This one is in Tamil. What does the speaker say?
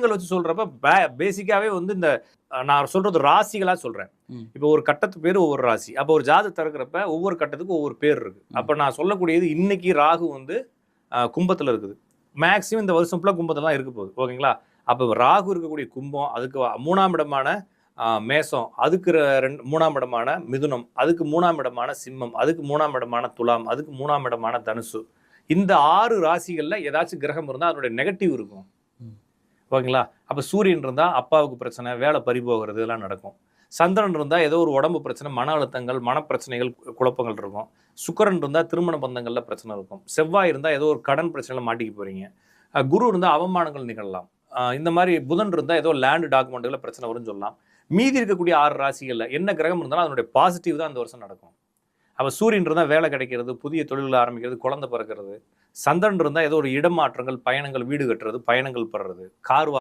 கிரகங்கள் வச்சு சொல்றப்ப பேசிக்காவே வந்து இந்த நான் சொல்றது ராசிகளா சொல்றேன். இப்போ ஒரு கட்டத்து பேர் ஒவ்வொரு ராசி. அப்போ ஒரு ஜாதகத்தை திறக்கிறப்ப ஒவ்வொரு கட்டத்துக்கும் ஒவ்வொரு பேர் இருக்கு. அப்போ நான் சொல்லக்கூடியது இன்னைக்கு ராகு வந்து கும்பத்துல இருக்குது. மேக்சிமம் இந்த வருஷம் ஃபுல்லாக கும்பத்தில் தான் இருக்க போகுது. ஓகேங்களா? அப்போ ராகு இருக்கக்கூடிய கும்பம், அதுக்கு 3ஆம் இடமான மேசம், அதுக்கு 3ஆம் இடமான மிதுனம், அதுக்கு 3ஆம் இடமான சிம்மம், அதுக்கு 3ஆம் இடமான துலாம், அதுக்கு 3ஆம் இடமான தனுசு. இந்த 6 ராசிகளில் ஏதாச்சும் கிரகம் இருந்தால் அதனுடைய நெகட்டிவ் இருக்கும். ஓகேங்களா? அப்போ சூரியன் இருந்தால் அப்பாவுக்கு பிரச்சனை, வேலை பறி போகிறது இதெல்லாம் நடக்கும். சந்திரன் இருந்தால் ஏதோ ஒரு உடம்பு பிரச்சனை, மன அழுத்தங்கள், மனப்பிரச்சனைகள், குழப்பங்கள் இருக்கும். சுக்கிரன் இருந்தால் திருமண பந்தங்களில் பிரச்சனை இருக்கும். செவ்வாய் இருந்தால் ஏதோ ஒரு கடன் பிரச்சனையில் மாட்டிக்க போகிறீங்க. குரு இருந்தால் அவமானங்கள் நிகழலாம். இந்த மாதிரி புதன் இருந்தால் ஏதோ லேண்டு டாக்குமெண்ட்டுகளில் பிரச்சனை வரும்னு சொல்லலாம். மீதி இருக்கக்கூடிய 6 ராசிகளில் என்ன கிரகம் இருந்தாலும் அதனுடைய பாசிட்டிவ் தான் அந்த வருஷம் நடக்கும். அப்போ சூரியன் இருந்தால் வேலை கிடைக்கிறது, புதிய தொழில்களை ஆரம்பிக்கிறது, குழந்தை பிறக்கிறது. சந்திரன் இருந்தால் ஏதோ ஒரு இடமாற்றங்கள், பயணங்கள், வீடு கட்டுறது, பயணங்கள் படுறது, கார்